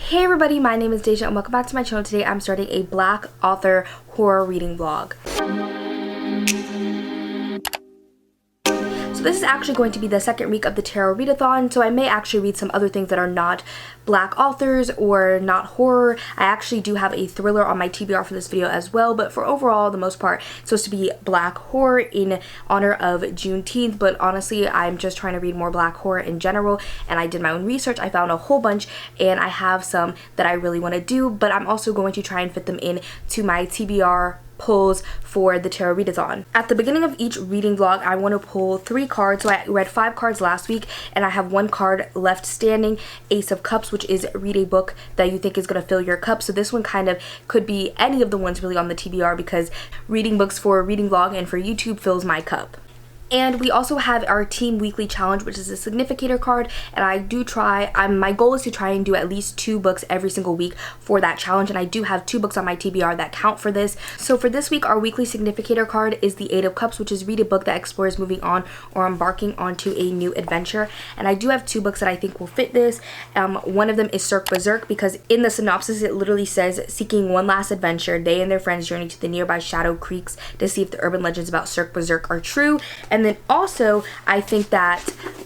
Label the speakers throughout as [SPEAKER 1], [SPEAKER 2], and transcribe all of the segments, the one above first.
[SPEAKER 1] Hey everybody, my name is Deja and welcome back to my channel. Today I'm starting a Black author horror reading vlog. So this is actually going to be the second week of the tarot readathon, so I may actually read some other things that are not Black authors or not horror. I actually do have a thriller on my TBR for this video as well, but for overall, the most part, it's supposed to be Black horror in honor of Juneteenth, but honestly, I'm just trying to read more Black horror in general, and I did my own research. I found a whole bunch, and I have some that I really want to do, but I'm also going to try and fit them in to my TBR pulls for the tarot readathon. At the beginning of each reading vlog, I want to pull 3 cards. So I read 5 cards last week and I have 1 card left standing, Ace of Cups, which is read a book that you think is going to fill your cup. So this one kind of could be any of the ones really on the TBR because reading books for a reading vlog and for YouTube fills my cup. And we also have our team weekly challenge, which is a significator card, and I do try, my goal is to try and do at least 2 books every single week for that challenge, and I do have 2 books on my TBR that count for this. So for this week, our weekly significator card is the 8 of Cups, which is read a book that explores moving on or embarking onto a new adventure, and I do have 2 books that I think will fit this. One of them is Cirque Berserk, because in the synopsis it literally says, seeking one last adventure, they and their friends journey to the nearby Shadow Creeks to see if the urban legends about Cirque Berserk are true. And then also, I think that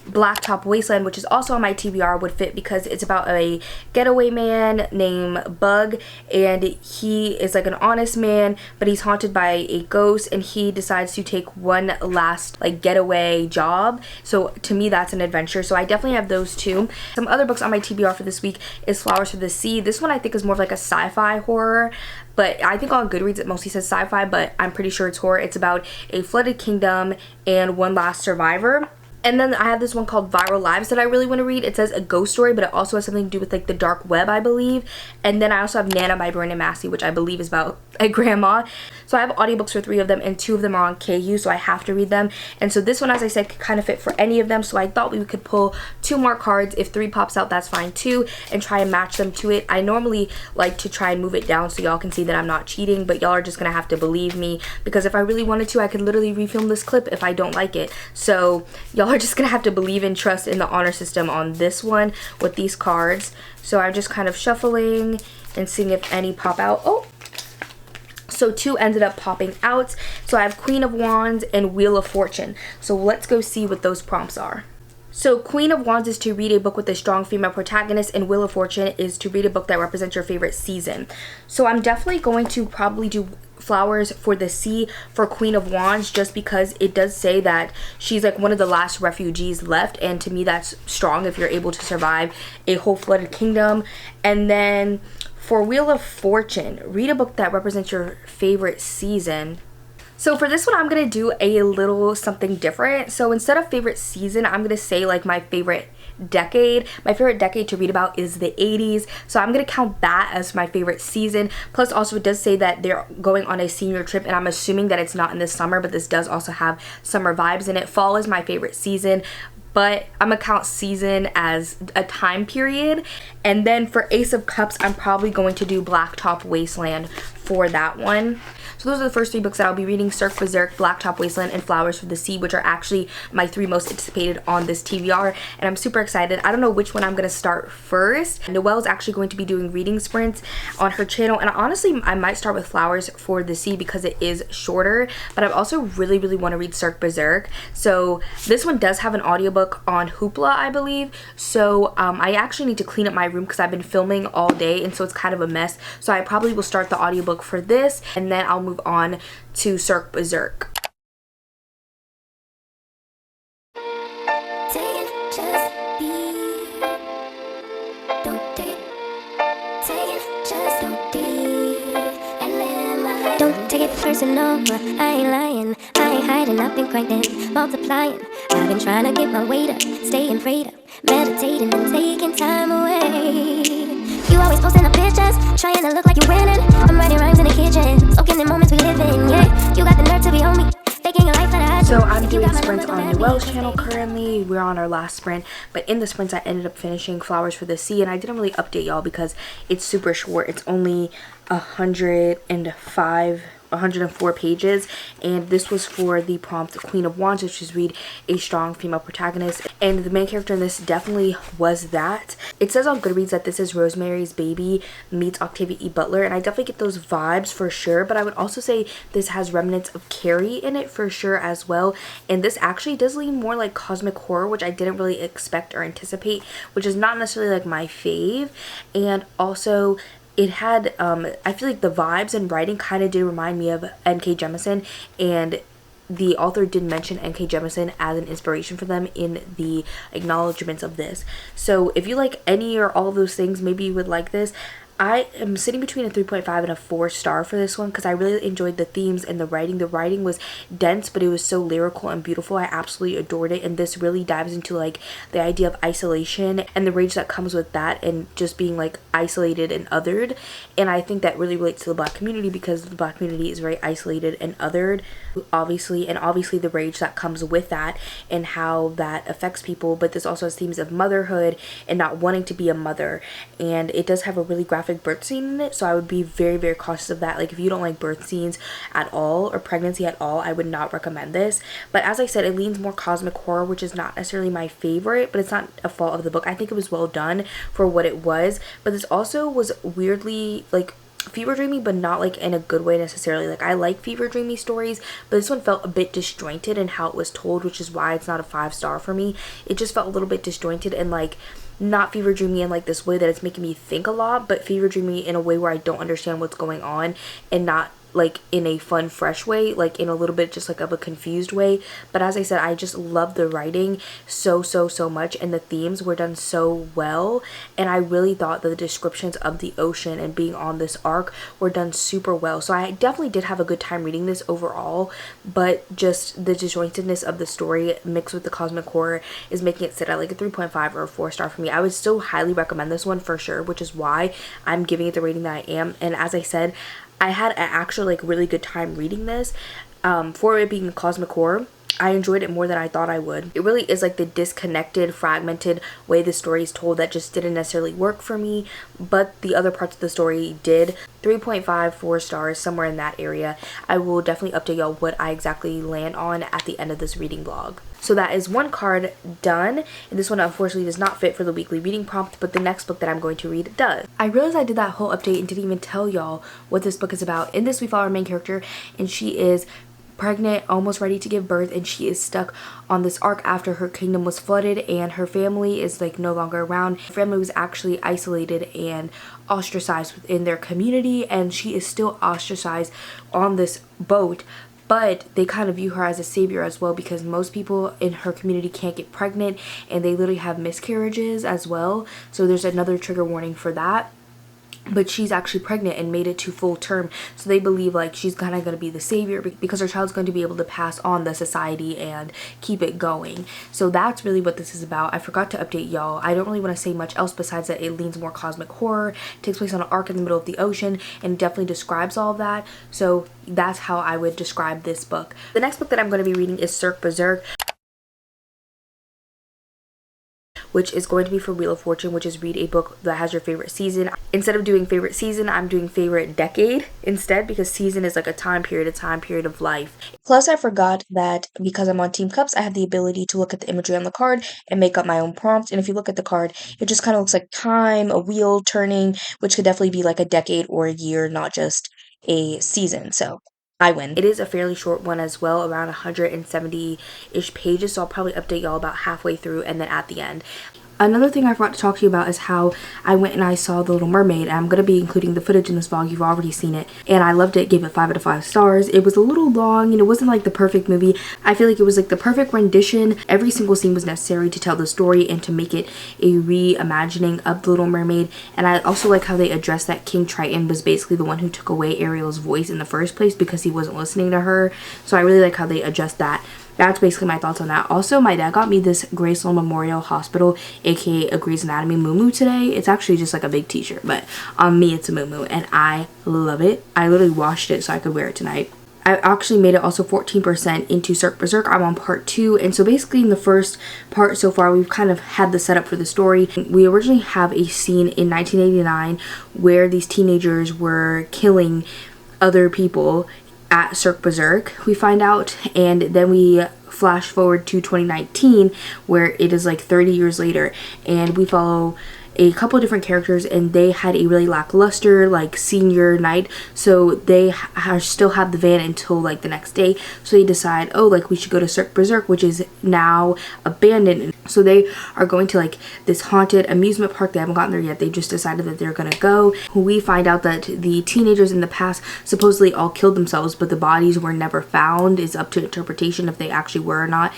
[SPEAKER 1] Blacktop Wasteland, which is also on my TBR, would fit because it's about a getaway man named Bug, and he is like an honest man, but he's haunted by a ghost, and he decides to take one last like getaway job. So to me, that's an adventure. So I definitely have those 2. Some other books on my TBR for this week is Flowers for the Sea. This one I think is more of like a sci-fi horror, but I think on Goodreads it mostly says sci-fi, but I'm pretty sure it's horror. It's about a flooded kingdom and one last survivor. And then I have this one called Viral Lives that I really want to read. It says a ghost story, but it also has something to do with like the dark web, I believe. And then I also have Nana by Brandon Massey, which I believe is about a grandma. So I have audiobooks for 3 of them, and 2 of them are on KU, so I have to read them. And so this one, as I said, could kind of fit for any of them. So I thought we could pull 2 more cards. If 3 pops out, that's fine too, and try and match them to it. I normally like to try and move it down so y'all can see that I'm not cheating, but y'all are just gonna have to believe me, because if I really wanted to, I could literally refilm this clip if I don't like it. So y'all are just gonna have to believe and trust in the honor system on this one with these cards. So I'm just kind of shuffling and seeing if any pop out. Oh, so 2 ended up popping out. So I have Queen of Wands and Wheel of Fortune. So let's go see what those prompts are. So Queen of Wands is to read a book with a strong female protagonist, and Wheel of Fortune is to read a book that represents your favorite season. So I'm definitely going to probably do Flowers for the Sea for Queen of Wands, just because it does say that she's like one of the last refugees left, and to me that's strong if you're able to survive a whole flooded kingdom. And then for Wheel of Fortune, read a book that represents your favorite season. So for this one, I'm going to do a little something different. So instead of favorite season, I'm going to say like my favorite decade. My favorite decade to read about is the 80s. So I'm going to count that as my favorite season. Plus also it does say that they're going on a senior trip, and I'm assuming that it's not in the summer, but this does also have summer vibes in it. Fall is my favorite season, but I'm gonna count season as a time period. And then for Ace of Cups, I'm probably going to do Blacktop Wasteland for that one. So those are the first 3 books that I'll be reading: Cirque Berserk, Blacktop Wasteland, and Flowers for the Sea, which are actually my 3 most anticipated on this TBR, and I'm super excited. I don't know which one I'm going to start first. Noelle is actually going to be doing reading sprints on her channel, and honestly, I might start with Flowers for the Sea because it is shorter, but I also really want to read Cirque Berserk. So this one does have an audiobook on Hoopla, I believe, so I actually need to clean up my room because I've been filming all day, and so it's kind of a mess. So I probably will start the audiobook for this, and then I'll move on to Cirque Berserk.
[SPEAKER 2] Don't take it personal, I ain't lying, I ain't hiding, I've been grinding, multiplying. I've been trying to get my weight up, staying prayed up, meditating and taking time away. You always posting up pictures, trying to look like you're winning. I'm writing rhymes in the kitchen, soaking in moments we live in, yeah. You got the nerve to be on me, faking a life that I had.
[SPEAKER 1] So I'm doing sprints on Noelle's channel currently. We're on our last sprint, but in the sprints I ended up finishing Flowers for the Sea, and I didn't really update y'all because it's super short. It's only 105 104 pages, and this was for the prompt Queen of Wands, which is read a strong female protagonist, and the main character in this definitely was that. It says on Goodreads that this is Rosemary's Baby meets Octavia E. Butler, and I definitely get those vibes for sure, but I would also say this has remnants of Carrie in it for sure as well, and this actually does lean more like cosmic horror, which I didn't really expect or anticipate, which is not necessarily like my fave. And also it had I feel like the vibes and writing kind of did remind me of N.K. Jemisin, and the author did mention N.K. Jemisin as an inspiration for them in the acknowledgements of this. So if you like any or all of those things, maybe you would like this. I am sitting between a 3.5 and a 4 star for this one because I really enjoyed the themes and the writing. The writing was dense, but it was so lyrical and beautiful. I absolutely adored it, and this really dives into like the idea of isolation and the rage that comes with that, and just being like isolated and othered. And I think that really relates to the Black community because the Black community is very isolated and othered, obviously, and obviously the rage that comes with that and how that affects people. But this also has themes of motherhood and not wanting to be a mother, and it does have a really graphic birth scene in it, so I would be very, very cautious of that. Like if you don't like birth scenes at all or pregnancy at all, I would not recommend this. But as I said, it leans more cosmic horror, which is not necessarily my favorite, but it's not a fault of the book. I think it was well done for what it was, but this also was weirdly like fever dreamy, but not like in a good way necessarily. Like I like fever dreamy stories, but this one felt a bit disjointed in how it was told, which is why it's not a 5 star for me. It just felt a little bit disjointed and like not fever dreamy in like this way that it's making me think a lot, but fever dreamy in a way where I don't understand what's going on, and not like in a fun fresh way, like in a little bit just like of a confused way. But as I said, I just love the writing so much, and the themes were done so well, and I really thought that the descriptions of the ocean and being on this ark were done super well. So I definitely did have a good time reading this overall, but just the disjointedness of the story mixed with the cosmic horror is making it sit at like a 3.5 or a 4 star for me. I would still highly recommend this one for sure, which is why I'm giving it the rating that I am. And as I said, I had an actual like really good time reading this. For it being cosmic horror, I enjoyed it more than I thought I would. It really is like the disconnected, fragmented way the story is told that just didn't necessarily work for me, but the other parts of the story did. 3.5, 4 stars, somewhere in that area. I will definitely update y'all what I exactly land on at the end of this reading vlog. So that is one card done, and this one unfortunately does not fit for the weekly reading prompt, but the next book that I'm going to read does. I realized I did that whole update and didn't even tell y'all what this book is about. In this, we follow our main character, and she is pregnant, almost ready to give birth, and she is stuck on this ark after her kingdom was flooded and her family is like no longer around. Her family was actually isolated and ostracized within their community, and she is still ostracized on this boat. But they kind of view her as a savior as well, because most people in her community can't get pregnant and they literally have miscarriages as well. So there's another trigger warning for that. But she's actually pregnant and made it to full term, so they believe like she's kind of going to be the savior because her child's going to be able to pass on the society and keep it going. So that's really what this is about. I forgot to update y'all. I don't really want to say much else besides that it leans more cosmic horror, it takes place on an ark in the middle of the ocean, and definitely describes all of that. So that's how I would describe this book. The next book that I'm going to be reading is Cirque Berserk, which is going to be for Wheel of Fortune, which is read a book that has your favorite season. Instead of doing favorite season, I'm doing favorite decade instead, because season is like a time period of life. Plus, I forgot that because I'm on Team Cups, I have the ability to look at the imagery on the card and make up my own prompt. And if you look at the card, it just kind of looks like time, a wheel turning, which could definitely be like a decade or a year, not just a season. So I win. It is a fairly short one as well, around 170-ish pages, so I'll probably update y'all about halfway through and then at the end. Another thing I forgot to talk to you about is how I went and I saw The Little Mermaid. I'm going to be including the footage in this vlog. You've already seen it. And I loved it. Gave it 5 out of 5 stars. It was a little long and it wasn't like the perfect movie. I feel like it was like the perfect rendition. Every single scene was necessary to tell the story and to make it a reimagining of The Little Mermaid. And I also like how they addressed that King Triton was basically the one who took away Ariel's voice in the first place because he wasn't listening to her. So I really like how they addressed that. That's basically my thoughts on that. Also, my dad got me this Graceland Memorial Hospital, aka a Grey's Anatomy muumuu today. It's actually just like a big t-shirt, but on me it's a muumuu and I love it. I literally washed it so I could wear it tonight. I actually made it also 14% into Cirque Berserk. I'm on part 2, and so basically in the first part so far we've kind of had the setup for the story. We originally have a scene in 1989 where these teenagers were killing other people at Cirque Berserk, we find out, and then we flash forward to 2019 where it is like 30 years later, and we follow a couple of different characters, and they had a really lackluster like senior night, so they still have the van until like the next day. So they decide, oh, like we should go to Cirque Berserk, which is now abandoned. So they are going to like this haunted amusement park. They haven't gotten there yet. They just decided that they're gonna go. We find out that the teenagers in the past supposedly all killed themselves, but the bodies were never found. It's up to interpretation if they actually were or not.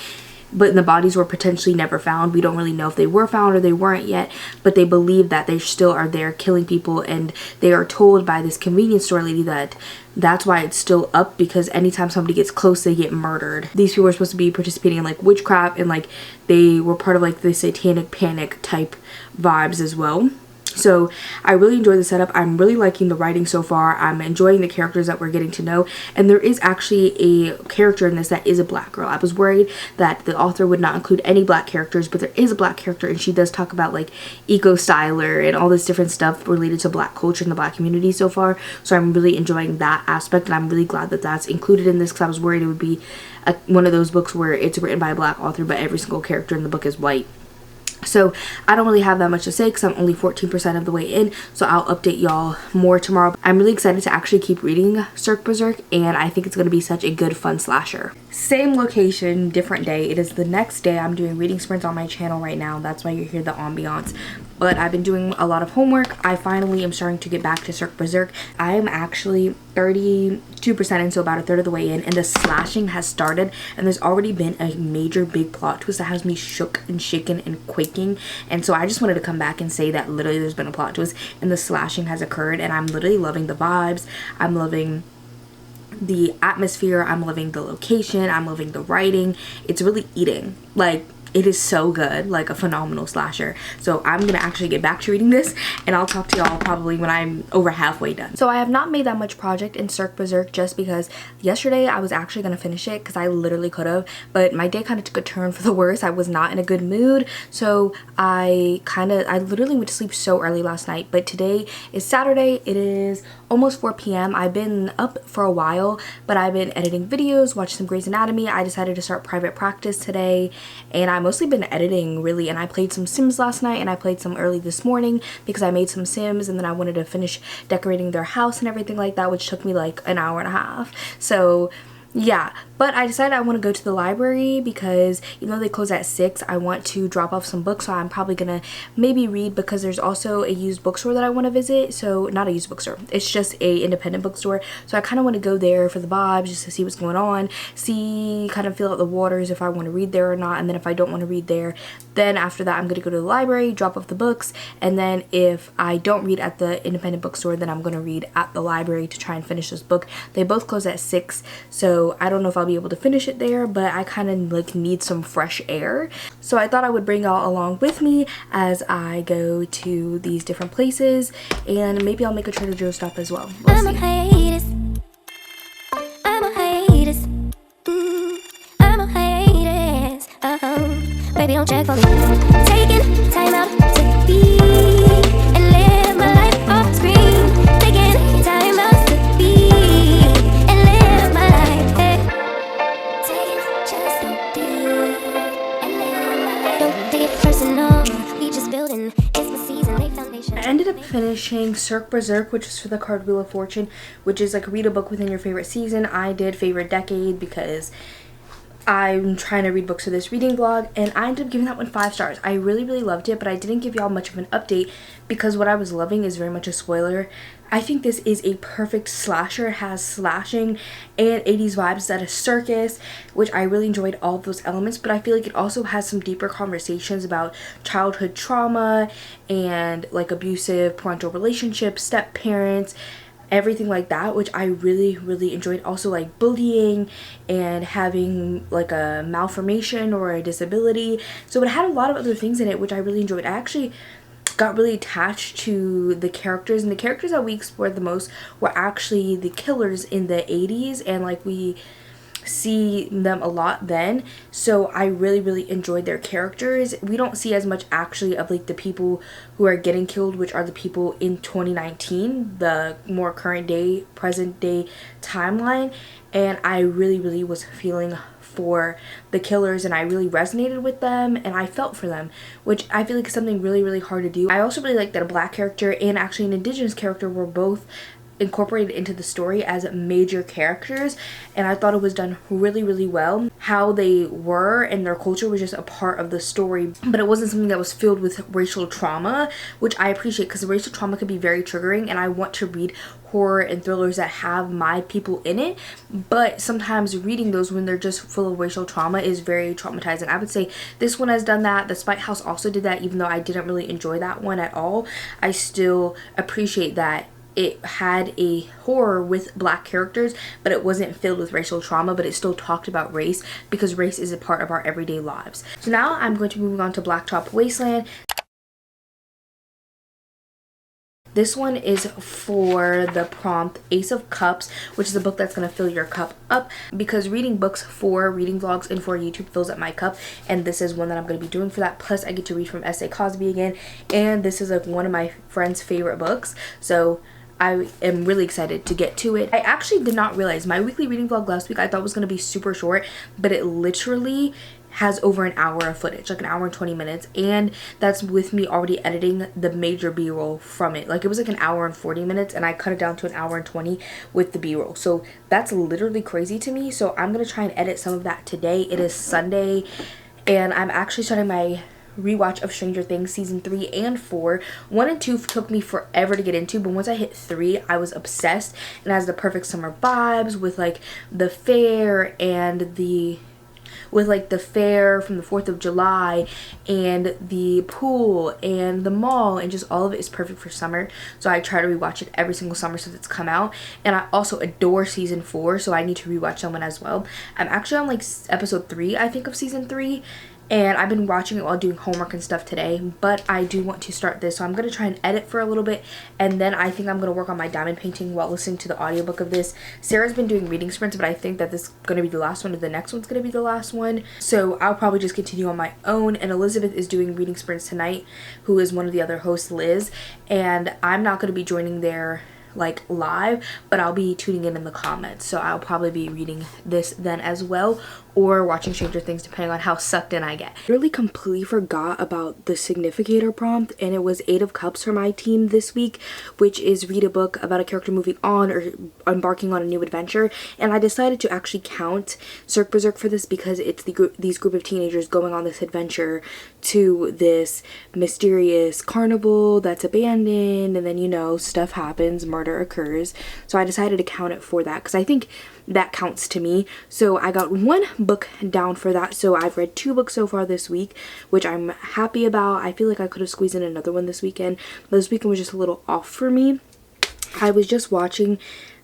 [SPEAKER 1] But the bodies were potentially never found. We don't really know if they were found or they weren't yet, but they believe that they still are there killing people, and they are told by this convenience store lady that that's why it's still up, because anytime somebody gets close, they get murdered. These people are supposed to be participating in like witchcraft, and like they were part of like the satanic panic type vibes as well. So I really enjoy the setup. I'm really liking the writing so far. I'm enjoying the characters that we're getting to know, and there is actually a character in this that is a black girl. I was worried that the author would not include any black characters, but there is a black character, and she does talk about like eco-styler and all this different stuff related to black culture and the black community so far. So I'm really enjoying that aspect, and I'm really glad that that's included in this, because I was worried it would be one of those books where it's written by a black author but every single character in the book is white. So I don't really have that much to say because I'm only 14% of the way in, so I'll update y'all more tomorrow. I'm really excited to actually keep reading Cirque Berserk, and I think it's going to be such a good fun slasher. Same location, different day. It is the next day. I'm doing reading sprints on my channel right now. That's why you hear the ambiance. But I've been doing a lot of homework. I finally am starting to get back to Cirque Berserk. I am actually 32% in, so about a third of the way in, and the slashing has started, and there's already been a major big plot twist that has me shook and shaken and quaking. And so I just wanted to come back and say that literally there's been a plot twist and the slashing has occurred, and I'm literally loving the vibes. I'm loving the atmosphere. I'm loving the location. I'm loving the writing. It's really eating. Like, it is so good, like a phenomenal slasher. So I'm gonna actually get back to reading this, and I'll talk to y'all probably when I'm over halfway done. So I have not made that much project in Cirque Berserk just because yesterday I was actually gonna finish it because I literally could have, but my day kind of took a turn for the worse. I was not in a good mood, so I literally went to sleep so early last night. But today is Saturday. It is almost 4 p.m. I've been up for a while, but I've been editing videos, watching some Grey's Anatomy. I decided to start private practice today, and I've mostly been editing really, and I played some Sims last night, and I played some early this morning because I made some Sims, and then I wanted to finish decorating their house and everything like that, which took me like an hour and a half. So yeah, but I decided I want to go to the library because even though they close at 6, I want to drop off some books, so I'm probably gonna maybe read, because there's also a used bookstore that I want to visit. So not a used bookstore, it's just a independent bookstore, so I kind of want to go there for the vibes, just to see what's going on, see, kind of feel out the waters if I want to read there or not. And then if I don't want to read there, then after that I'm gonna go to the library, drop off the books, and then if I don't read at the independent bookstore, then I'm gonna read at the library to try and finish this book. They both close at 6, so I don't know if I'll be able to finish it there, but I kind of like need some fresh air. So I thought I would bring y'all along with me as I go to these different places, and maybe I'll make a Trader Joe's stop as well. We'll see. I'm a hiatus. I'm a hiatus. Baby, don't check for me. Taking time out to be and live my life off screen. Taking time out to be and live my life. Taking just to be and live my life. Don't take it personal. We just building. It's my season. Lay foundation. I ended up finishing Cirque Berserk, which is for the card Wheel of Fortune, which is like read a book within your favorite season. I did favorite decade because I'm trying to read books for this reading vlog, and I ended up giving that one 5 stars. I really loved it, but I didn't give y'all much of an update because what I was loving is very much a spoiler. I think this is a perfect slasher. It has slashing and 80s vibes. It's at a circus, which I really enjoyed all of those elements, but I feel like it also has some deeper conversations about childhood trauma and like abusive parental relationships, step parents, everything like that, which I really enjoyed. Also like bullying and having like a malformation or a disability. So it had a lot of other things in it which I really enjoyed. I actually got really attached to the characters, and the characters that we explored the most were actually the killers in the 80s, and like we see them a lot then, so I really enjoyed their characters. We don't see as much actually of like the people who are getting killed, which are the people in 2019, the more current day, present day timeline, and I really was feeling for the killers, and I really resonated with them and I felt for them, which I feel like is something really hard to do. I also really like that a black character and actually an indigenous character were both incorporated into the story as major characters, and I thought it was done really well. How they were and their culture was just a part of the story, but it wasn't something that was filled with racial trauma, which I appreciate, because racial trauma can be very triggering, and I want to read horror and thrillers that have my people in it, but sometimes reading those when they're just full of racial trauma is very traumatizing. I would say this one has done that. The Spite House also did that. Even though I didn't really enjoy that one at all, I still appreciate that it had a horror with black characters, but it wasn't filled with racial trauma, but it still talked about race, because race is a part of our everyday lives. So now I'm going to move on to Blacktop Wasteland. This one is for the prompt Ace of Cups, which is a book that's going to fill your cup up, because reading books for reading vlogs and for YouTube fills up my cup, and this is one that I'm going to be doing for that. Plus I get to read from S.A. Cosby again, and this is like one of my friend's favorite books, so I am really excited to get to it. I actually did not realize my weekly reading vlog last week I thought was going to be super short, but it literally has over an hour of footage, like an hour and 20 minutes, and that's with me already editing the major b-roll from it. Like, it was like an hour and 40 minutes, and I cut it down to an hour and 20 with the b-roll, so that's literally crazy to me. So I'm gonna try and edit some of that today. It is Sunday, and I'm actually starting my rewatch of Stranger Things season 3 and 4. 1 and 2 took me forever to get into, but once I hit 3 I was obsessed, and it has the perfect summer vibes with like the fair and the fair from the 4th of July and the pool and the mall, and just all of it is perfect for summer. So I try to rewatch it every single summer since it's come out, and I also adore season 4, so I need to rewatch that one as well. I'm actually on like episode 3 I think of season 3, and I've been watching it while doing homework and stuff today, but I do want to start this, so I'm going to try and edit for a little bit, and then I think I'm going to work on my diamond painting while listening to the audiobook of this. Sarah's been doing reading sprints, but I think that this is going to be the last one, or the next one's going to be the last one, so I'll probably just continue on my own. And Elizabeth is doing reading sprints tonight, who is one of the other hosts, Liz, and I'm not going to be joining their like live, but I'll be tuning in the comments, so I'll probably be reading this then as well, or watching Stranger Things, depending on how sucked in I get. I really completely forgot about the significator prompt, and it was 8 of Cups for my team this week, which is read a book about a character moving on or embarking on a new adventure. And I decided to actually count Cirque Berserk for this, because it's these group of teenagers going on this adventure to this mysterious carnival that's abandoned, and then, you know, stuff happens, murder occurs. So I decided to count it for that, because I think that counts to me. So I got 1 book down for that, so I've read 2 books so far this week, which I'm happy about. I feel like I could have squeezed in another one this weekend, but this weekend was just a little off for me. I was just watching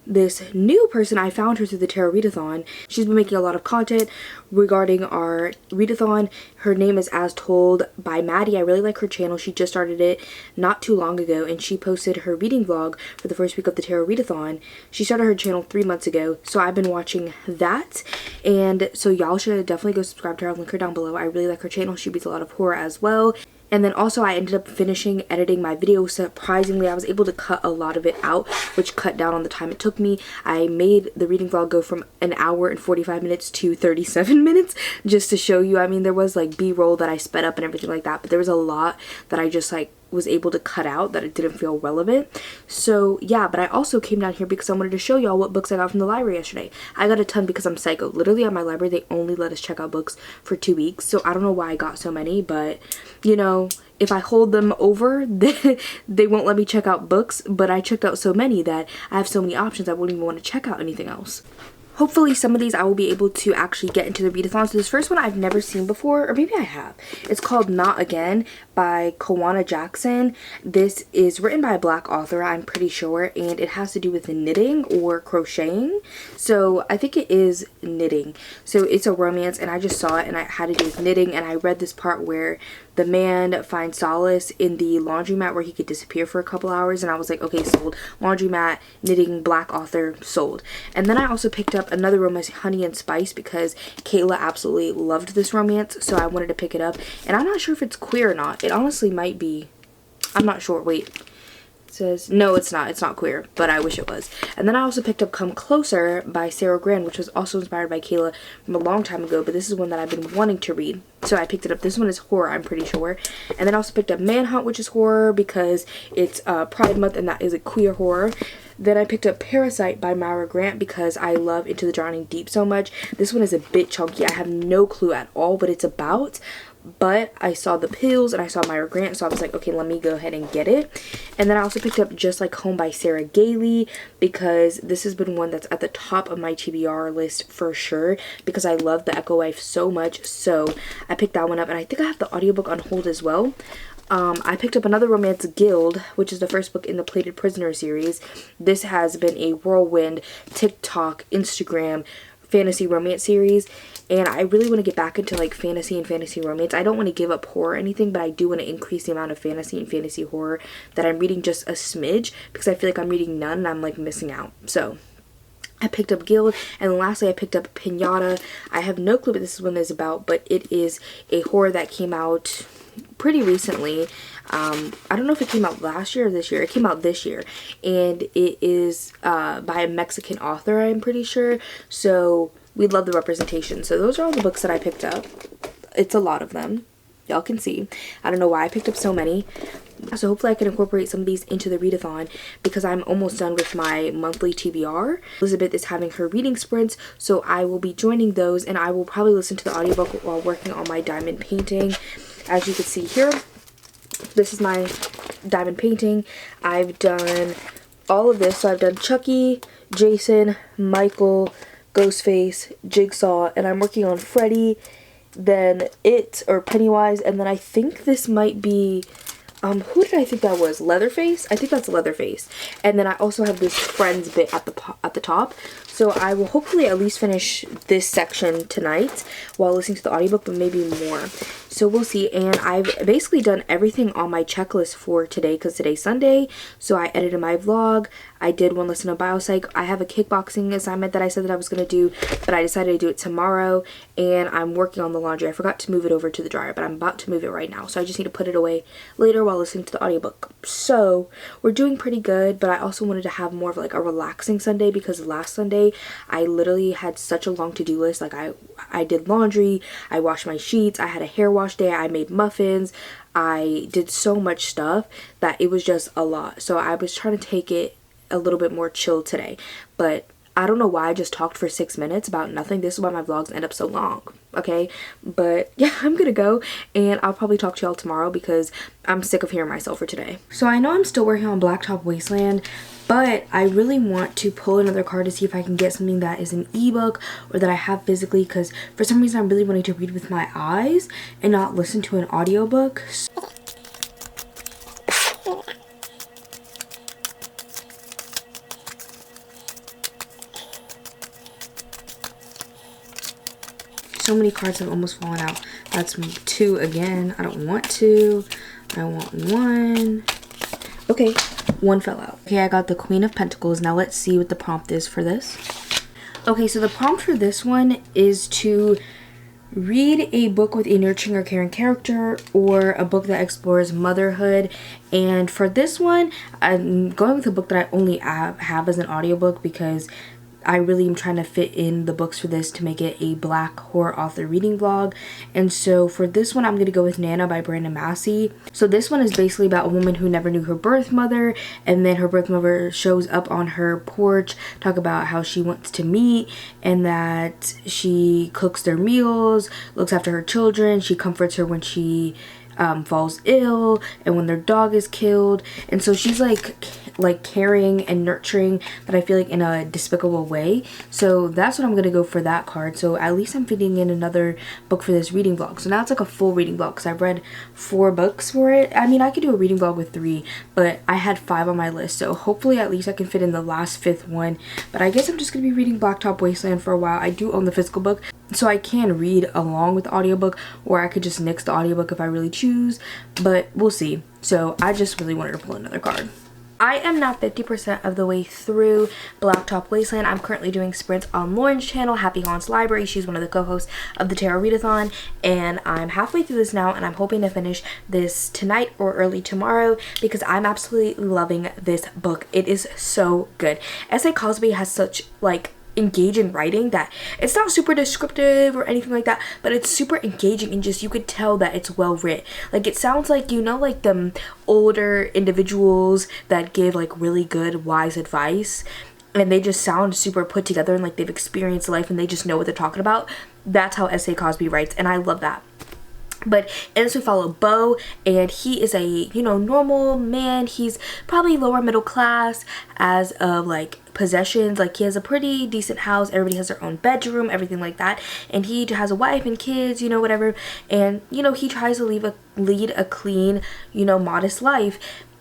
[SPEAKER 1] this new person. I found her through the Tarot Readathon. She's been making a lot of content regarding our readathon. Her name is As Told by Maddie. I really like her channel. She just started it not too long ago, and she posted her reading vlog for the first week of the Tarot Readathon. She started her channel 3 months ago, so I've been watching that, and so y'all should definitely go subscribe to her. I'll link her down below. I really like her channel. She reads a lot of horror as well. And then also I ended up finishing editing my video. Surprisingly, I was able to cut a lot of it out, which cut down on the time it took me. I made the reading vlog go from an hour and 45 minutes to 37 minutes, just to show you. I mean, there was like b-roll that I sped up and everything like that, but there was a lot that I just like was able to cut out that it didn't feel relevant. So yeah, but I also came down here because I wanted to show y'all what books I got from the library yesterday. I got a ton because I'm psycho. Literally at my library they only let us check out books for 2 weeks, so I don't know why I got so many, but you know, if I hold them over they won't let me check out books, but I checked out so many that I have so many options I wouldn't even want to check out anything else. Hopefully some of these I will be able to actually get into the readathon. So this first one I've never seen before, or maybe I have. It's called Not Again by Kawana Jackson. This is written by a black author, I'm pretty sure, and it has to do with knitting or crocheting. So I think it is knitting. So it's a romance, and I just saw it and it had to do with knitting, and I read this part where the man finds solace in the laundromat where he could disappear for a couple hours, and I was like, okay, sold. Laundromat, knitting, black author, sold. And then I also picked up another romance, Honey and Spice, because Kayla absolutely loved this romance, so I wanted to pick it up. And I'm not sure if it's queer or not. It honestly might be. I'm not sure. Wait. It says, no, it's not queer, but I wish it was. And then I also picked up Come Closer by Sarah Gran, which was also inspired by Kayla from a long time ago, but this is one that I've been wanting to read, so I picked it up. This one is horror, I'm pretty sure. And then I also picked up Manhunt, which is horror because it's Pride Month and that is a queer horror. Then I picked up Parasite by Myra Grant because I love Into the Drowning Deep so much. This one is a bit chunky. I have no clue at all what it's about, but I saw the pills and I saw Myra Grant, so I was like, okay, let me go ahead and get it. And then I also picked up Just Like Home by Sarah Gailey because this has been one that's at the top of my TBR list for sure because I love The Echo Wife so much. So I picked that one up, and I think I have the audiobook on hold as well. I picked up another romance, Guild, which is the first book in the Plated Prisoner series. This has been a whirlwind TikTok, Instagram, fantasy romance series, and I really want to get back into like fantasy and fantasy romance. I don't want to give up horror or anything, but I do want to increase the amount of fantasy and fantasy horror that I'm reading just a smidge because I feel like I'm reading none and I'm like missing out. So I picked up Guild, and lastly I picked up Pinata. I have no clue what this one is about, but it is a horror that came out pretty recently. I don't know if it came out last year or this year. It came out this year, and it is by a Mexican author, I'm pretty sure. So we love the representation. So those are all the books that I picked up. It's a lot of them, y'all can see. I don't know why I picked up so many. So hopefully I can incorporate some of these into the readathon because I'm almost done with my monthly TBR. Elizabeth is having her reading sprints, so I will be joining those, and I will probably listen to the audiobook while working on my diamond painting. As you can see here, this is my diamond painting. I've done all of this. So I've done Chucky, Jason, Michael, Ghostface, Jigsaw, and I'm working on Freddy, then It or Pennywise, and then I think this might be who did I think that was? Leatherface? I think that's Leatherface. And then I also have this Friends bit at the top. So I will hopefully at least finish this section tonight while listening to the audiobook, but maybe more. So we'll see. And I've basically done everything on my checklist for today because today's Sunday. So I edited my vlog. I did one lesson of biopsych. I have a kickboxing assignment that I said that I was going to do, but I decided to do it tomorrow. And I'm working on the laundry. I forgot to move it over to the dryer, but I'm about to move it right now. So I just need to put it away later while listening to the audiobook. So we're doing pretty good, but I also wanted to have more of like a relaxing Sunday because last Sunday I literally had such a long to-do list. Like I did laundry, I washed my sheets, I had a hair wash day, I made muffins, I did so much stuff that it was just a lot. So I was trying to take it a little bit more chill today, but I don't know why I just talked for 6 minutes about nothing. This is why my vlogs end up so long, okay? But yeah, I'm gonna go, and I'll probably talk to y'all tomorrow because I'm sick of hearing myself for today. So I know I'm still working on Blacktop Wasteland, but I really want to pull another card to see if I can get something that is an ebook or that I have physically, because for some reason I'm really wanting to read with my eyes and not listen to an audiobook. So many cards have almost fallen out. That's 2 again. I don't want 2. I want 1. Okay, 1 fell out. Okay, I got the Queen of Pentacles. Now let's see what the prompt is for this. Okay, so the prompt for this one is to read a book with a nurturing or caring character, or a book that explores motherhood. And for this one, I'm going with a book that I only have as an audiobook because I really am trying to fit in the books for this to make it a black horror author reading vlog. And so for this one, I'm going to go with Nana by Brandon Massey. So this one is basically about a woman who never knew her birth mother, and then her birth mother shows up on her porch, talk about how she wants to meet, and that she cooks their meals, looks after her children, she comforts her when she falls ill and when their dog is killed, and so she's like caring and nurturing, but I feel like in a despicable way. So that's what I'm gonna go for that card. So at least I'm fitting in another book for this reading vlog. So now it's like a full reading vlog because I've read 4 books for it. I mean, I could do a reading vlog with 3, but I had 5 on my list, so hopefully at least I can fit in the last 5th one. But I guess I'm just gonna be reading Blacktop Wasteland for a while. I do own the physical book, so I can read along with the audiobook, or I could just nix the audiobook if I really choose, but we'll see. So I just really wanted to pull another card. I am now 50% of the way through Blacktop Wasteland. I'm currently doing sprints on Lauren's channel, Happy Haunts Library. She's one of the co-hosts of the Tarot Readathon, and I'm halfway through this now, and I'm hoping to finish this tonight or early tomorrow because I'm absolutely loving this book. It is so good. S.A. Cosby has such like engaging writing that it's not super descriptive or anything like that, but it's super engaging, and just you could tell that it's well written. Like, it sounds like, you know, like the older individuals that give like really good wise advice, and they just sound super put together and like they've experienced life and they just know what they're talking about. That's how S.A. Cosby writes, and I love that. But in this we follow Beau, and he is a, you know, normal man. He's probably lower middle class as of like possessions. Like, he has a pretty decent house, everybody has their own bedroom, everything like that, and he has a wife and kids, you know, whatever. And, you know, he tries to lead a clean, you know, modest life.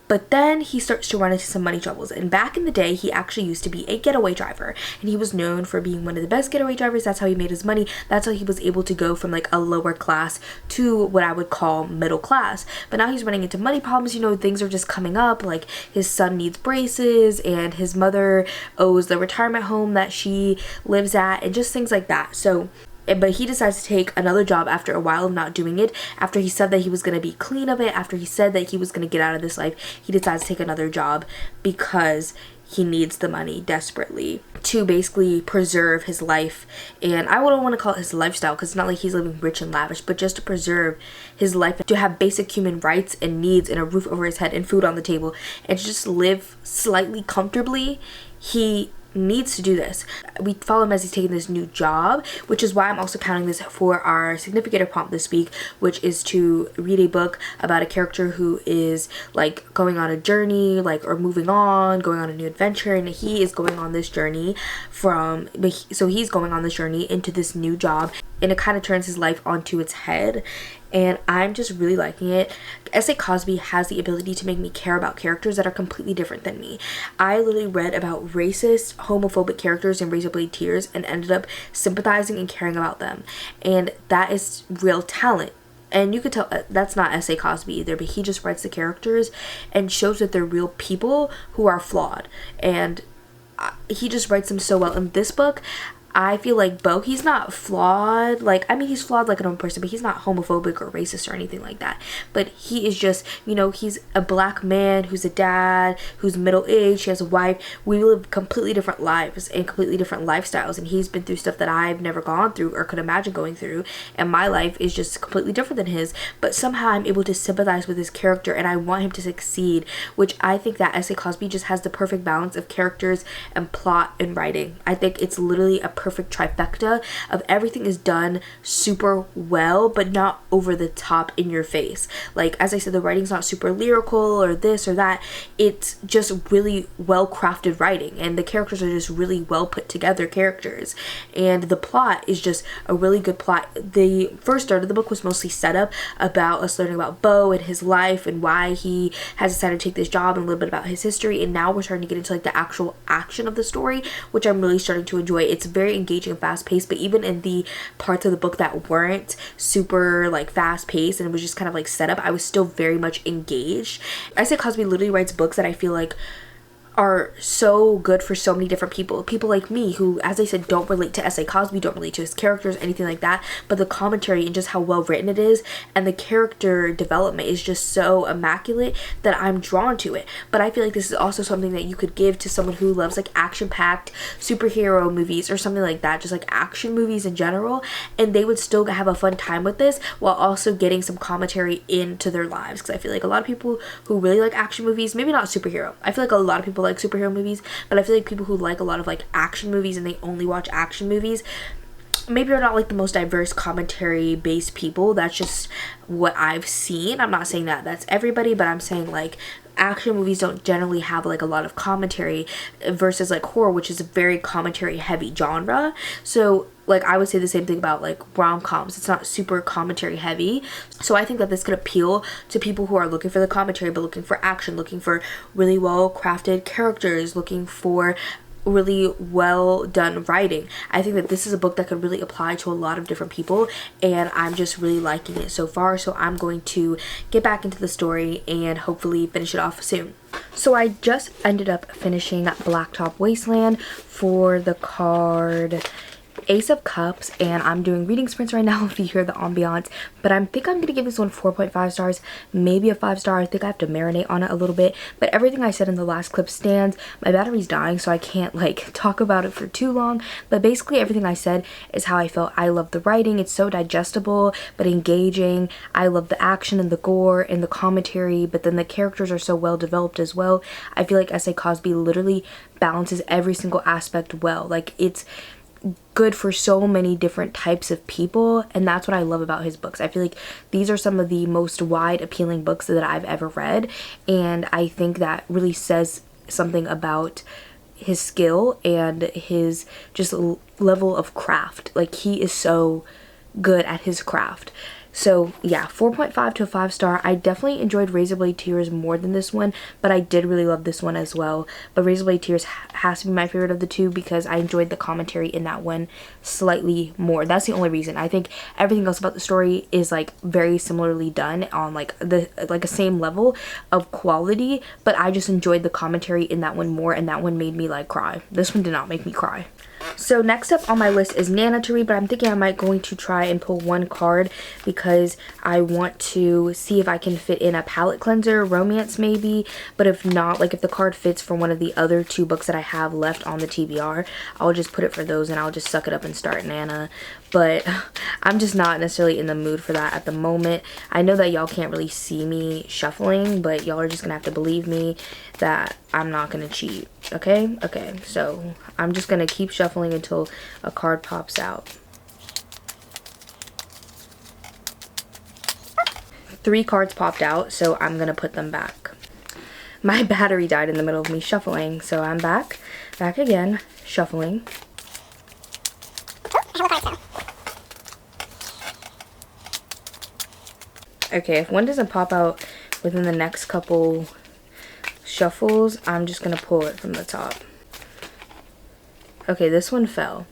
[SPEAKER 1] But then he starts to run into some money troubles. And back in the day, he actually used to be a getaway driver. And he was known for being one of the best getaway drivers. That's how he made his money. That's how he was able to go from like a lower class to what I would call middle class. But now he's running into money problems. You know, things are just coming up. Like, his son needs braces, and his mother owes the retirement home that she lives at, and just things like that. So, but he decides to take another job after a while of not doing it. After he said that he was going to be clean of it, after he said that he was going to get out of this life, he decides to take another job because he needs the money desperately to basically preserve his life. And I wouldn't want to call it his lifestyle, because it's not like he's living rich and lavish, but just to preserve his life, to have basic human rights and needs, and a roof over his head and food on the table, and to just live slightly comfortably. He needs to do this. We follow him as he's taking this new job, which is why I'm also counting this for our significator prompt this week, which is to read a book about a character who is like going on a journey, like, or moving on, going on a new adventure, and he is going on this journey he's going on this journey into this new job, and it kind of turns his life onto its head. And I'm just really liking it. S.A. Cosby has the ability to make me care about characters that are completely different than me. I literally read about racist, homophobic characters in Razor Blade Tears and ended up sympathizing and caring about them. And that is real talent. And you could tell that's not S.A. Cosby either, but he just writes the characters and shows that they're real people who are flawed. And he just writes them so well. In this book, I feel like Beau, he's not flawed. Like, I mean, he's flawed like a normal person, but he's not homophobic or racist or anything like that. But he is just, you know, he's a black man who's a dad, who's middle-aged, he has a wife. We live completely different lives and completely different lifestyles, and he's been through stuff that I've never gone through or could imagine going through, and my life is just completely different than his. But somehow I'm able to sympathize with his character, and I want him to succeed, which I think that S.A. Cosby just has the perfect balance of characters and plot and writing. I think it's literally a perfect trifecta of everything is done super well, but not over the top in your face. Like, as I said, the writing's not super lyrical or this or that. It's just really well crafted writing, and the characters are just really well put together characters, and the plot is just a really good plot. The first third of the book was mostly set up about us learning about Beau and his life and why he has decided to take this job, and a little bit about his history, and now we're starting to get into like the actual action of the story, which I'm really starting to enjoy. It's very engaging and fast paced, but even in the parts of the book that weren't super like fast paced and it was just kind of like set up, I was still very much engaged. S.A. Cosby literally writes books that I feel like are so good for so many different people like me, who, as I said, don't relate to S.A. Cosby, don't relate to his characters, anything like that, but the commentary and just how well written it is and the character development is just so immaculate that I'm drawn to it. But I feel like this is also something that you could give to someone who loves like action-packed superhero movies or something like that, just like action movies in general, and they would still have a fun time with this while also getting some commentary into their lives. Because I feel like a lot of people who really like action movies, maybe not superhero, I feel like a lot of people like superhero movies, but I feel like people who like a lot of like action movies and they only watch action movies, maybe are not like the most diverse commentary based people. That's just what I've seen. I'm not saying that that's everybody, but I'm saying like action movies don't generally have like a lot of commentary versus like horror, which is a very commentary heavy genre. So like I would say the same thing about like rom-coms. It's not super commentary heavy. So I think that this could appeal to people who are looking for the commentary but looking for action, looking for really well crafted characters, looking for really well done writing. I think that this is a book that could really apply to a lot of different people, and I'm just really liking it so far. So I'm going to get back into the story and hopefully finish it off soon. So I just ended up finishing Blacktop Wasteland for the card Ace of Cups, and I'm doing reading sprints right now if you hear the ambiance, but I think I'm gonna give this one 4.5 stars, maybe a 5-star. I think I have to marinate on it a little bit, but everything I said in the last clip stands. My battery's dying, so I can't like talk about it for too long, but basically everything I said is how I felt. I love the writing. It's so digestible but engaging. I love the action and the gore and the commentary, but then the characters are so well developed as well. I feel like S.A. Cosby literally balances every single aspect well. Like, it's good for so many different types of people, and that's what I love about his books. I feel like these are some of the most wide appealing books that I've ever read, and I think that really says something about his skill and his just level of craft. Like, he is so good at his craft. So yeah, 4.5 to a 5-star. I definitely enjoyed Razorblade Tears more than this one, but I did really love this one as well. But Razorblade Tears has to be my favorite of the two because I enjoyed the commentary in that one slightly more. That's the only reason. I think everything else about the story is like very similarly done on like a same level of quality, but I just enjoyed the commentary in that one more, and that one made me like cry. This one did not make me cry. So next up on my list is Nana to read, but I'm thinking I might going to try and pull one card because I want to see if I can fit in a palette cleanser, romance maybe, but if not, like if the card fits for one of the other 2 books that I have left on the TBR, I'll just put it for those and I'll just suck it up and start Nana. But I'm just not necessarily in the mood for that at the moment. I know that y'all can't really see me shuffling, but y'all are just gonna have to believe me that I'm not gonna cheat. Okay, so I'm just gonna keep shuffling until a card pops out. 3 cards popped out, so I'm gonna put them back. My battery died in the middle of me shuffling, so I'm back again, shuffling. Okay, if one doesn't pop out within the next couple shuffles, I'm just gonna pull it from the top. Okay, this one fell.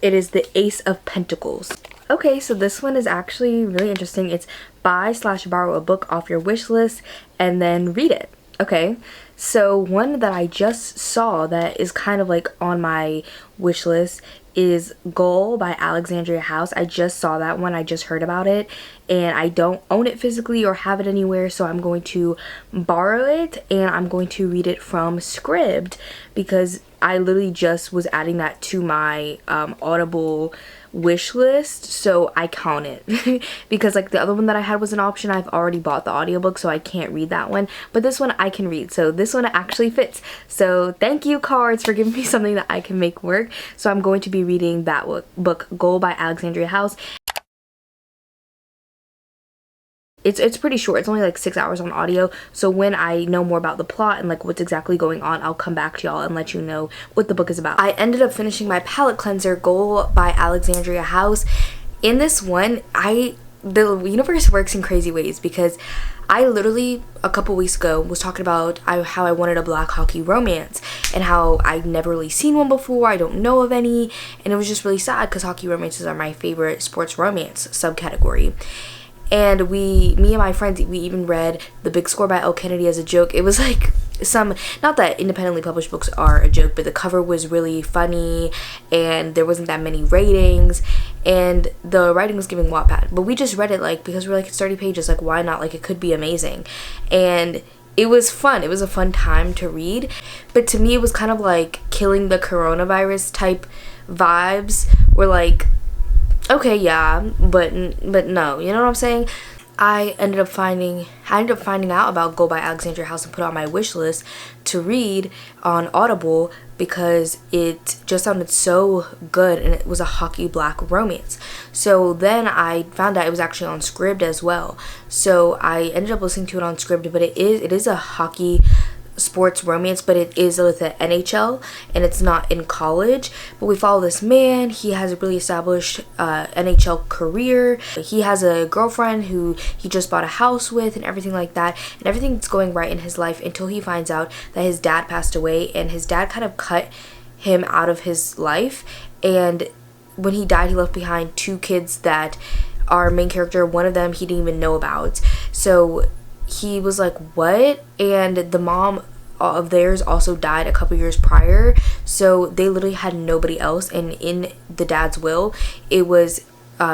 [SPEAKER 1] It is the Ace of Pentacles. Okay, so this one is actually really interesting. It's buy/borrow a book off your wish list and then read it. Okay, so one that I just saw that is kind of like on my wish list is Goal by Alexandria House. I just saw that one. I just heard about it, and I don't own it physically or have it anywhere, so I'm going to borrow it and I'm going to read it from Scribd because I literally just was adding that to my Audible wish list, so I count it because like the other one that I had was an option. I've already bought the audiobook, so I can't read that one, but this one I can read, so this one actually fits. So thank you, cards, for giving me something that I can make work. So I'm going to be reading that book, Goal by Alexandria House. It's pretty short. It's only like 6 hours on audio, so when I know more about the plot and like what's exactly going on, I'll come back to y'all and let you know what the book is about. I ended up finishing my palette cleanser, Goal by Alexandria House. In this one, the universe works in crazy ways because I literally a couple weeks ago was talking about how I wanted a black hockey romance and how I'd never really seen one before. I don't know of any, and it was just really sad because hockey romances are my favorite sports romance subcategory. And me and my friends, we even read The Big Score by Elle Kennedy as a joke. It was like not that independently published books are a joke, but the cover was really funny and there wasn't that many ratings and the writing was giving Wattpad. But we just read it like because we're like, it's 30 pages, like why not? Like it could be amazing. And it was fun. It was a fun time to read. But to me, it was kind of like killing the coronavirus type vibes. Where like, okay, yeah, but no, you know what I'm saying? I ended up finding out about Go by Alexandria House and put it on my wish list to read on Audible because it just sounded so good, and it was a hockey black romance. So then I found out it was actually on Scribd as well. So I ended up listening to it on Scribd, but it is a hockey sports romance, but it is with the NHL and it's not in college. But we follow this man. He has a really established NHL career. He has a girlfriend who he just bought a house with and everything like that, and everything's going right in his life until he finds out that his dad passed away, and his dad kind of cut him out of his life. And when he died, he left behind 2 kids that our main character, one of them he didn't even know about. So he was like, what? And the mom of theirs also died a couple years prior, so they literally had nobody else. And in the dad's will, it was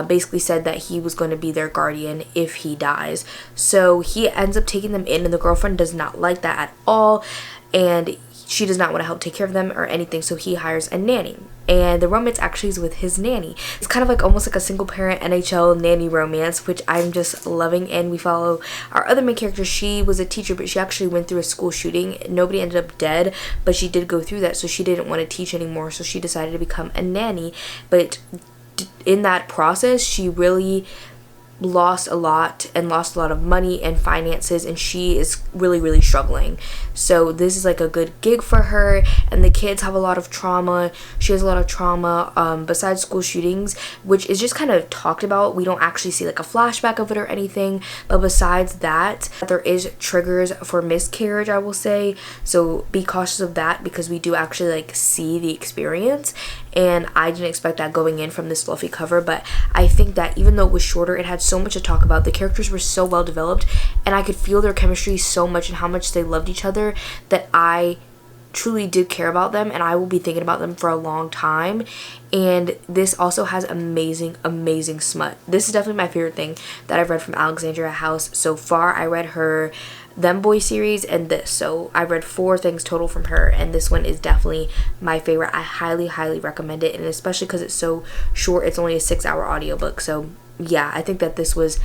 [SPEAKER 1] basically said that he was going to be their guardian if he dies. So he ends up taking them in, and the girlfriend does not like that at all, and she does not want to help take care of them or anything, so he hires a nanny. And the romance actually is with his nanny. It's kind of like almost like a single parent NHL nanny romance, which I'm just loving. And we follow our other main character. She was a teacher, but she actually went through a school shooting. Nobody ended up dead, but she did go through that, so she didn't want to teach anymore, so she decided to become a nanny. But in that process, she really lost a lot of money and finances, and she is really struggling. So this is like a good gig for her, and the kids have a lot of trauma. She has a lot of trauma besides school shootings, which is just kind of talked about. We don't actually see like a flashback of it or anything, but besides that, there is triggers for miscarriage, I will say, so be cautious of that because we do actually like see the experience. And I didn't expect that going in from this fluffy cover, but I think that even though it was shorter, it had so much to talk about. The characters were so well developed, and I could feel their chemistry so much and how much they loved each other that I truly did care about them, and I will be thinking about them for a long time. And this also has amazing smut. This is definitely my favorite thing that I've read from Alexandria House so far. I read her Them Boy series and this, so I read 4 things total from her, and this one is definitely my favorite. I highly recommend it, and especially because it's so short. It's only a 6-hour audiobook, so yeah, I think that this was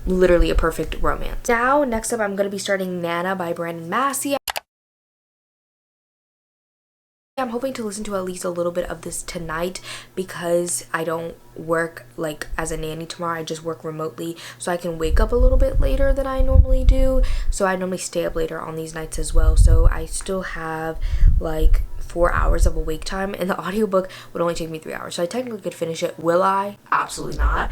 [SPEAKER 1] literally a perfect romance. Now, next up, I'm going to be starting Nana by Brandon Massey. I'm hoping to listen to at least a little bit of this tonight because I don't work like as a nanny tomorrow. I just work remotely, so I can wake up a little bit later than I normally do. So I normally stay up later on these nights as well. So I still have like 4 hours of awake time, and the audiobook would only take me 3 hours. So I technically could finish it. Will I? Absolutely not.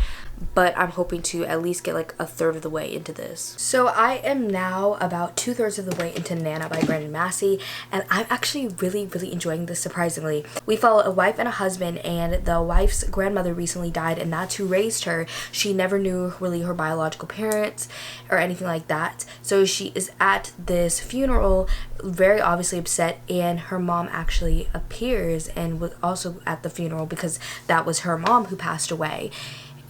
[SPEAKER 1] But I'm hoping to at least get like a third of the way into this. So I am now about 2/3 of the way into Nana by Brandon Massey, and I'm actually really enjoying this, surprisingly. We follow a wife and a husband, and the wife's grandmother recently died, and that's who raised her. She never knew really her biological parents or anything like that. So she is at this funeral, very obviously upset, and her mom actually appears and was also at the funeral because that was her mom who passed away.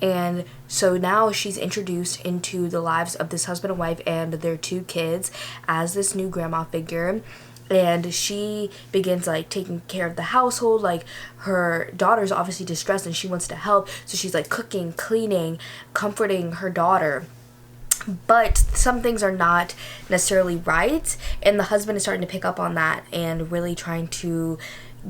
[SPEAKER 1] And so now she's introduced into the lives of this husband and wife and their 2 kids as this new grandma figure. And she begins like taking care of the household. Like, her daughter's obviously distressed and she wants to help, so she's like cooking, cleaning, comforting her daughter. But some things are not necessarily right, and the husband is starting to pick up on that and really trying to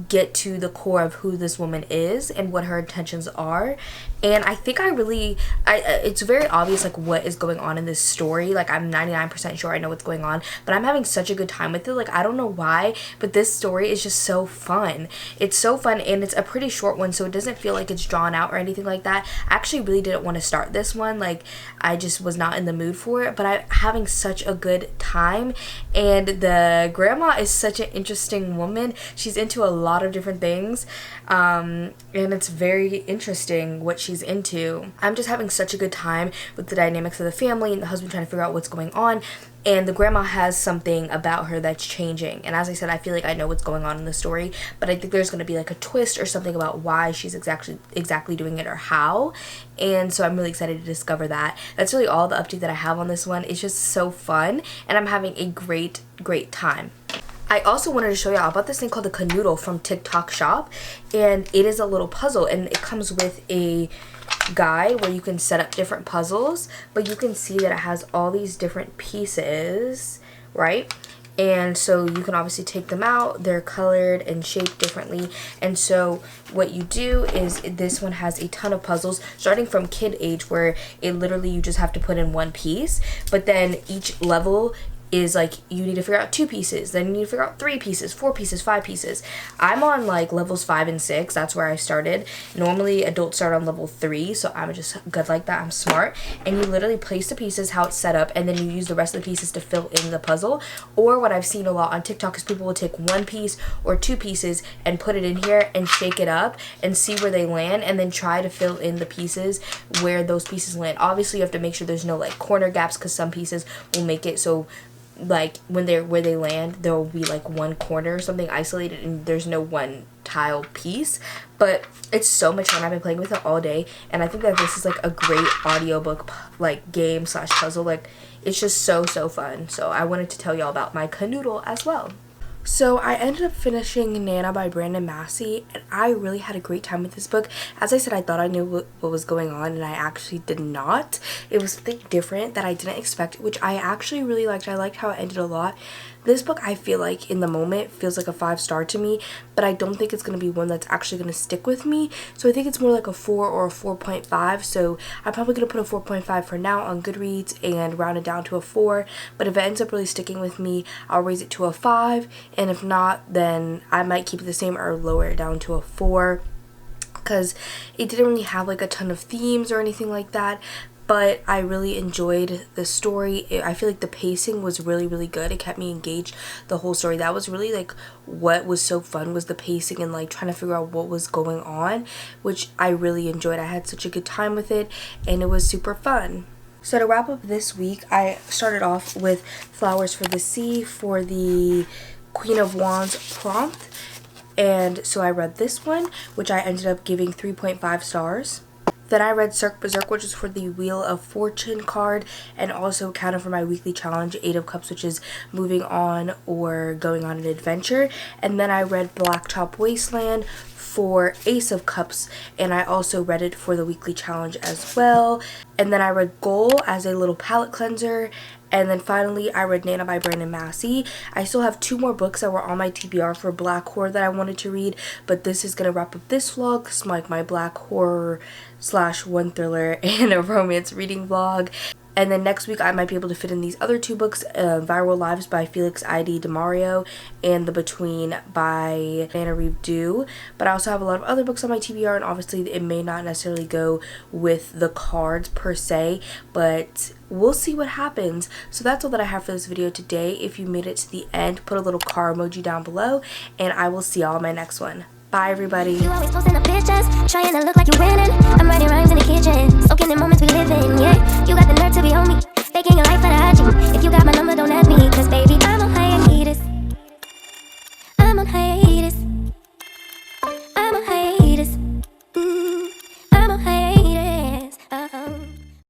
[SPEAKER 1] get to the core of who this woman is and what her intentions are. And I think it's very obvious like what is going on in this story. Like, I'm 99% sure I know what's going on, but I'm having such a good time with it. Like, I don't know why, but this story is just so fun. It's so fun, and it's a pretty short one, so it doesn't feel like it's drawn out or anything like that. I actually really didn't want to start this one. Like, I just was not in the mood for it, but I'm having such a good time. And the grandma is such an interesting woman. She's into a lot of different things, and it's very interesting what she's into. I'm just having such a good time with the dynamics of the family and the husband trying to figure out what's going on, and the grandma has something about her that's changing. And as I said, I feel like I know what's going on in the story, but I think there's going to be like a twist or something about why she's exactly doing it or how. And so I'm really excited to discover that. That's really all the update that I have on this one. It's just so fun, and I'm having a great time. I also wanted to show y'all about this thing called the Canoodle from TikTok Shop, and it is a little puzzle, and it comes with a guide where you can set up different puzzles, but you can see that it has all these different pieces, right? And so you can obviously take them out. They're colored and shaped differently. And so what you do is, this one has a ton of puzzles starting from kid age, where it literally you just have to put in one piece, but then each level is like you need to figure out 2 pieces, then you need to figure out 3 pieces, 4 pieces, 5 pieces. I'm on like levels 5 and 6. That's where I started. Normally adults start on level 3, so I'm just good like that. I'm smart. And you literally place the pieces how it's set up, and then you use the rest of the pieces to fill in the puzzle. Or what I've seen a lot on TikTok is people will take 1 piece or 2 pieces and put it in here and shake it up and see where they land, and then try to fill in the pieces where those pieces land. Obviously you have to make sure there's no like corner gaps, because some pieces will make it so like when they're where they land, there will be like one corner or something isolated, and there's no one tile piece. But it's so much fun. I've been playing with it all day, and I think that this is like a great audiobook like game slash puzzle. Like, it's just so fun. So I wanted to tell y'all about my Canoodle as well. So I ended up finishing Nana by Brandon Massey, and I really had a great time with this book. As I said, I thought I knew what was going on, and I actually did not. It was something different that I didn't expect, which I actually really liked. I liked how it ended a lot. This book, I feel like in the moment feels like a 5-star to me, but I don't think it's going to be one that's actually going to stick with me. So I think it's more like a 4 or a 4.5. So I'm probably going to put a 4.5 for now on Goodreads and round it down to a 4. But if it ends up really sticking with me, I'll raise it to a 5. And if not, then I might keep it the same or lower it down to a 4. Because it didn't really have like a ton of themes or anything like that. But I really enjoyed the story. I feel like the pacing was really good. It kept me engaged the whole story. That was really like what was so fun, was the pacing and like trying to figure out what was going on, which I really enjoyed. I had such a good time with it, and it was super fun. So to wrap up this week, I started off with Flowers for the Sea for the Queen of Wands prompt. And so I read this one, which I ended up giving 3.5 stars. Then I read Cirque, Berserk, which is for the Wheel of Fortune card, and also counted for my weekly challenge, 8 of Cups, which is moving on or going on an adventure. And then I read Blacktop, Wasteland for Ace of Cups, and I also read it for the weekly challenge as well. And then I read Goal as a little palette cleanser. And then finally, I read Nana by Brandon Massey. I still have 2 more books that were on my TBR for Black Horror that I wanted to read, but this is going to wrap up this vlog. It's like my Black Horror / one thriller and a romance reading vlog. And then next week, I might be able to fit in these other 2 books, Viral Lives by Felix I.D. DeMario and The Between by Anna Reeve Dew. But I also have a lot of other books on my TBR, and obviously it may not necessarily go with the cards per se, but we'll see what happens. So that's all that I have for this video today. If you made it to the end, put a little car emoji down below, and I will see y'all in my next one. Bye, everybody.
[SPEAKER 2] You always posting the pictures, trying to look like you're winning. I'm writing rhymes in the kitchen, soaking the moments we live in. Yeah, you got the nerve to be on me, faking your life for the IG. If you got my number, don't add me, cause baby, I'm on